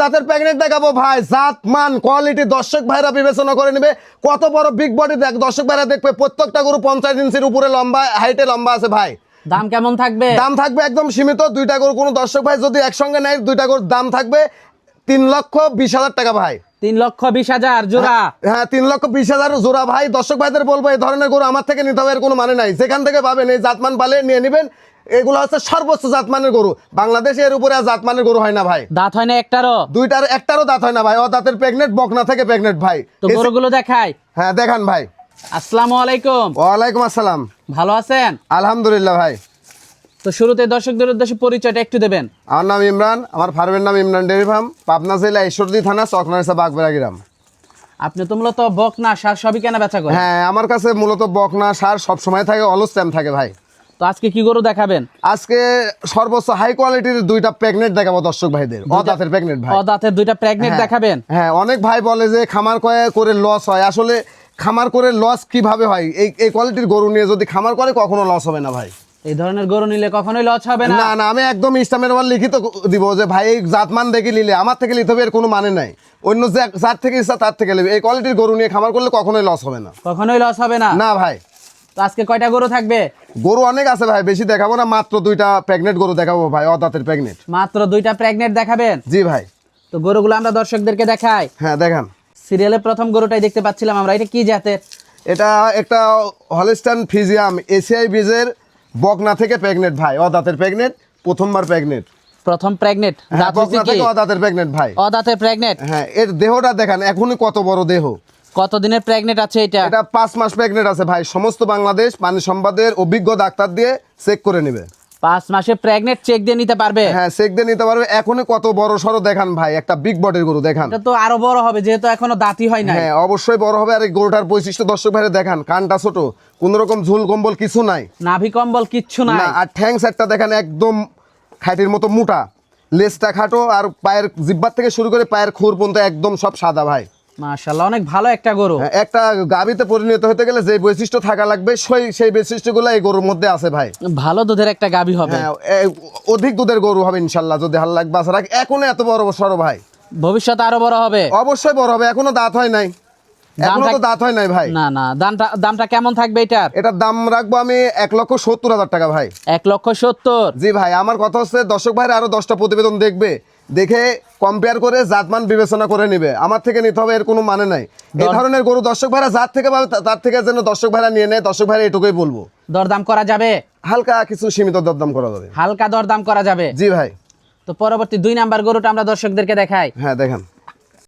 দাঁতের প্রেগনেন্ট দেখাবো ভাই, জাত মান কোয়ালিটি দর্শক ভাইরা বিবেচনা করে নেবে। কত বড় বিগ বডি দেখ, দর্শক ভাইরা দেখবে প্রত্যেকটা গরু 50 ইঞ্চির উপরে লম্বা, হাইটে লম্বা আছে ভাই। দাম কেমন থাকবে? দাম থাকবে একদম সীমিত। দুইটা গরু কোনো দর্শক ভাই যদি একসঙ্গে নেয়, দুইটা গরুর দাম থাকবে 3,20,000 টাকা ভাই। 3,20,000 জোড়া? হ্যাঁ 3,20,000 জোড়া ভাই। দর্শক ভাইদের বলবো এই ধরনের গরু আমার থেকে নিতে হবে এর কোনো মানে নাই। যেখান থেকে পাবেন এই জাতমান পালে নিয়ে নেবেন। এগুলো হচ্ছে সর্বোচ্চ জাতমানের গরু, বাংলাদেশে এর উপরে আর জাতমানের গরু হয় না ভাই। দাঁত হয় না একটারও? দুইটার একটারও দাঁত হয় না ভাই। ও দাঁতের প্রেগনেন্ট, বকনা থেকে প্রেগনেন্ট ভাই। তো গরুগুলো দেখাই। হ্যাঁ দেখান ভাই। আসসালামু আলাইকুম। ওয়ালাইকুম আসসালাম। ভালো আছেন? আলহামদুলিল্লাহ ভাই। তো শুরুতে দর্শকদের উদ্দেশ্যে পরিচয়টা একটু দেবেন। আমার নাম ইমরান, আমার ফার্মের নাম ইমরান ডেয়ারি ফার্ম, পাবনা জেলা ঈশ্বরদী থানা, চকনারিসা বাগবেড়া গ্রাম। আপনি তো মূলত বকনা সার সবই কেনা বেচা করেন? হ্যাঁ আমার কাছে মূলত বকনা সার সব সময় থাকে, অলস টাইম থাকে ভাই। তো আজকে কি গরু দেখাবেন? আজকে সর্বোচ্চ হাই কোয়ালিটির দুইটা প্রেগনেন্ট দেখাবো দর্শক ভাইদের। অদাঁতের প্রেগনেন্ট ভাই। অদাঁতের দুইটা প্রেগনেন্ট দেখাবেন? হ্যাঁ অনেক ভাই বলে যে খামার করে লস হয়। আসলে খামার করে লস কিভাবে হয়? এই কোয়ালিটির গরু নিয়ে যদি খামার করে কখনো লস হবে না ভাই। এই ধরনের গরু নিলে কখনোই লস হবে না? না না, আমি একদম ইসলামের ওয়াল লিখিত দিব যে ভাই এই জাতমান দেখে নিলে আমার থেকে নিতে হবে এর কোনো মানে নাই। অন্য যার থেকে ইচ্ছা তার থেকে নেবে। এই কোয়ালিটির গরু নিয়ে খামার করলে কখনোই লস হবে না। কখনোই লস হবে না? না ভাই। তো আজকে কয়টা গরু থাকবে? গরু অনেক আছে ভাই, বেশি দেখাবো না, মাত্র দুইটা প্রেগনেন্ট গরু দেখাবো ভাই, অদাঁতের প্রেগনেন্ট। মাত্র দুইটা প্রেগনেন্ট দেখাবেন? জি ভাই। তো গরুগুলো আমরা দর্শকদেরকে দেখাই। হ্যাঁ দেখান। সিরিয়ালের প্রথম গরুটাই দেখতে পাচ্ছিলাম আমরা, এটা কি জাতের? এটা একটা হলস্টাইন ফ্রিজিয়ান এসিআই বীজের বকনা থেকে প্রেগনেন্ট ভাই, অদাঁতের প্রেগনেন্ট, প্রথমবার প্রেগনেন্ট। প্রথম প্রেগনেন্ট? বকনা থেকে অদাঁতের প্রেগনেন্ট ভাই। অদাঁতের প্রেগনেন্ট? হ্যাঁ এর দেহটা দেখান, এখনই কত বড় দেহ। কত দিনের প্রেগনেন্ট আছে এটা? এটা 5 মাস প্রেগনেন্ট আছে ভাই। সমস্ত বাংলাদেশ পানি সম্বাদের অভিজ্ঞ ডাক্তার দিয়ে চেক করে নেবে। 5 মাসে প্রেগনেন্ট চেক দিয়ে নিতে পারবে? হ্যাঁ চেক দিয়ে নিতে পারবে। এখনই কত বড় সরো দেখান ভাই, একটা বিগ বডির গরু দেখান। এটা তো আরো বড় হবে যেহেতু এখনো দাঁতই হয় না। হ্যাঁ অবশ্যই বড় হবে। আর এই গরুটার বৈশিষ্ট্য দর্শক ভাইরে দেখান, কানটা ছোট, কোন রকম ঝুল কম্বল কিছু নাই, নাভি কম্বল কিচ্ছু নাই। না। আর ঠ্যাং সেটটা দেখেন একদম খাইটির মতো মোটা, লেজটা খাটো, আর পায়ের জিব্বার থেকে শুরু করে পায়ের খুর পর্যন্ত একদম সব সাদা ভাই। মাশাআল্লাহ, অনেক ভালো একটা গরু। হ্যাঁ, একটা গাভীতে পরিণত হতে গেলে যে বৈশিষ্ট্য থাকা লাগবে সেই বৈশিষ্ট্যগুলো এই গরুর মধ্যে আছে ভাই। ভালো দুধের একটা গাভী হবে। হ্যাঁ অধিক দুধের গরু হবে ইনশাল্লাহ, যদি হাল লাগবে বাচ্চা রাখ। এখনো এত বড় সরো ভাই, ভবিষ্যতে আরো বড় হবে। অবশ্যই বড় হবে। এখনো দাঁত হয় নাই, এখনো তো দাঁত হয় নাই ভাই। না না, দামটা কেমন থাকবে এটার? এটার দাম রাখবো আমি 1,70,000 টাকা ভাই। 1,70,000? জি ভাই। আমার কথা হচ্ছে দর্শক ভাইরা আরো 10টা প্রতিবেদন দেখবে, দেখে কম্পেয়ার করে জাতমান বিবেচনা করে নিবে। আমার থেকে নিতে হবে এর কোনো মানে নাই। এই ধরনের গরু দর্শক ভাইরা যার থেকে পাবে তার থেকে যেন দর্শক ভাইরা নিয়ে নেয়। দর্শক ভাইরা এটুকুই বলবো। দরদাম করা যাবে? হালকা কিছু সীমিত দরদাম করা যাবে। হালকা দরদাম করা যাবে? জি ভাই। তো পরবর্তী 2 নাম্বার গরুটা আমরা দর্শকদেরকে দেখাই। হ্যাঁ দেখান।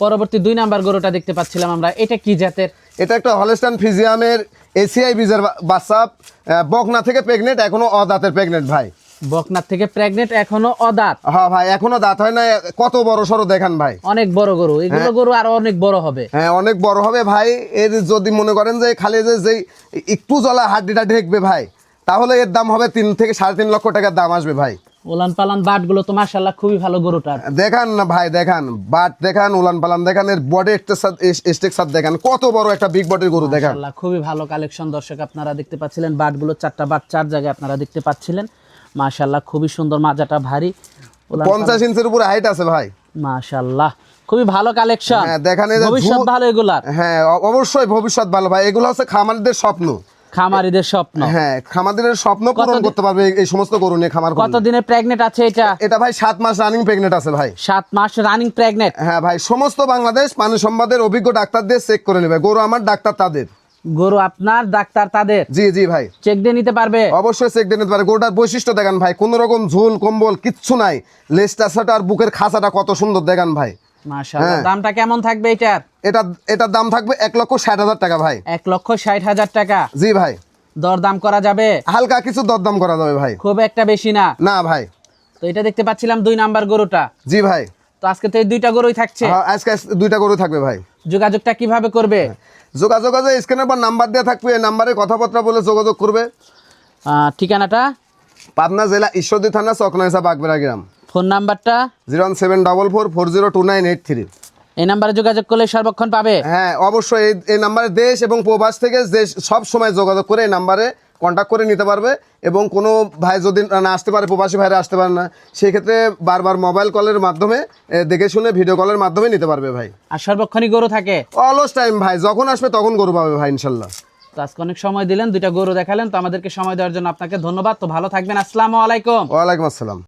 পরবর্তী 2 নাম্বার গরুটা দেখতে পাচ্ছিলাম আমরা, এটা কি জাতের? এটা একটা হলস্টাইন ফ্রিজিয়ামের এসিআই বীজের বাচ্চা, বকনা থেকে প্রেগনেন্ট, এখনো অদাঁতের প্রেগনেন্ট ভাই। বকনার থেকে প্রেগনেন্ট, এখনো অদাঁত? হ্যাঁ ভাই এখনো দাঁত হয় না। কত বড় সরো দেখান ভাই। অনেক বড় গরু, এগুলো গরু আরো অনেক বড় হবে। হ্যাঁ অনেক বড় হবে ভাই। এর যদি মনে করেন যে খালি যে একটু জলা হাড্ডিটা ঢেকবে ভাই, তাহলে এর দাম হবে 3 থেকে 3.5 লক্ষ টাকার দাম আসবে ভাই। উলান পালান বাট গুলো তো মাশাআল্লাহ খুবই ভালো গরুটার। দেখান না ভাই, দেখান বাট দেখান, উলান পালান দেখান, এর বডি স্ট্রাকচার দেখান, কত বড় একটা বিগ বডির গরু দেখান। মাশাআল্লাহ খুবই ভালো কালেকশন। দর্শক আপনারা দেখতে পাচ্ছিলেন বাট গুলো, 4টা বাট 4 জায়গায় আপনারা দেখতে পাচ্ছিলেন। মাশাআল্লাহ খুবই সুন্দর, মাজাটা ভারী, 50 ইঞ্চির উপরে হাইট আছে ভাই। মাশাআল্লাহ খুবই ভালো কালেকশন। হ্যাঁ দেখান, ভবিষ্যৎ ভালো এগুলার। হ্যাঁ অবশ্যই ভবিষ্যৎ ভালো ভাই। এগুলো হচ্ছে খামারিদের স্বপ্ন, খামারিদের স্বপ্ন। হ্যাঁ খামারিদের স্বপ্ন পূরণ করতে পারবে এই সমস্ত গরু নিয়ে খামার করলে। কত দিনের প্রেগনেন্ট আছে এটা? এটা ভাই 7 মাস রানিং প্রেগনেন্ট আছে ভাই। 7 মাস রানিং প্রেগনেন্ট? হ্যাঁ ভাই। সমস্ত বাংলাদেশ পানি সম্বাদের অভিজ্ঞ ডাক্তার দিয়ে চেক করে নেবে। গরু আমার, ডাক্তার তাদের। গরু আপনার, ডাক্তার তাদের? জি জি ভাই। চেক দিয়ে নিতে পারবে? অবশ্যই চেক দিয়ে নিতে পারে। গরুটার বৈশিষ্ট্য দেখান ভাই, কোন রকম ঝুল কম্বল কিচ্ছু নাই, লেজটা ছাটা আর বুকের খাঁচাটা কত সুন্দর দেখান ভাই। মাশাআল্লাহ। দামটা কেমন থাকবে এটার? এটার দাম থাকবে 1,60,000 টাকা ভাই। 1,60,000 টাকা? জি ভাই। দরদাম করা যাবে? হালকা কিছু দরদাম করা যাবে ভাই, খুব একটা বেশি না? না ভাই। তো এটা দেখতে পাচ্ছিলাম 2 নাম্বার গরুটা। জি ভাই। তো আজকে তো এই 2টা গরুই থাকছে। হ্যাঁ আজকে 2টা গরু থাকবে ভাই। যোগাযোগটা কিভাবে করবে? যোগাযোগ আছে স্ক্রিনের পর নাম্বার দেওয়া থাকবে, এই নাম্বারে কথাবার্তা বলে যোগাযোগ করবে। ঠিকানাটা? পাবনা জেলা ঈশ্বরদী থানা, চকনাইসা বাগবেড়া গ্রাম। ফোন নাম্বারটা? 01744402983। এই নাম্বারে যোগাযোগ করলে সর্বক্ষণ পাবে? হ্যাঁ অবশ্যই। এই নাম্বারে দেশ এবং প্রবাস থেকে যে সব সময় যোগাযোগ করে এই নাম্বারে কন্ট্যাক্ট করে নিতে পারবে। এবং কোনো ভাই যদি না আসতে পারে, প্রবাসী ভাইরা আসতে পারে না, সেই ক্ষেত্রে বারবার মোবাইল কলের মাধ্যমে দেখে শুনে ভিডিও কলের মাধ্যমে নিতে পারবে ভাই। আর সর্বক্ষণই গরু থাকে? অলওয়েজ টাইম ভাই, যখন আসবে তখন গরু পাবে ভাই ইনশাল্লাহ। তো আজকে অনেক সময় দিলেন, 2টা গরু দেখালেন, তো আমাদেরকে সময় দেওয়ার জন্য আপনাকে ধন্যবাদ। তো ভালো থাকবেন, আসসালামু আলাইকুম। ওয়ালাইকুম আসসালাম।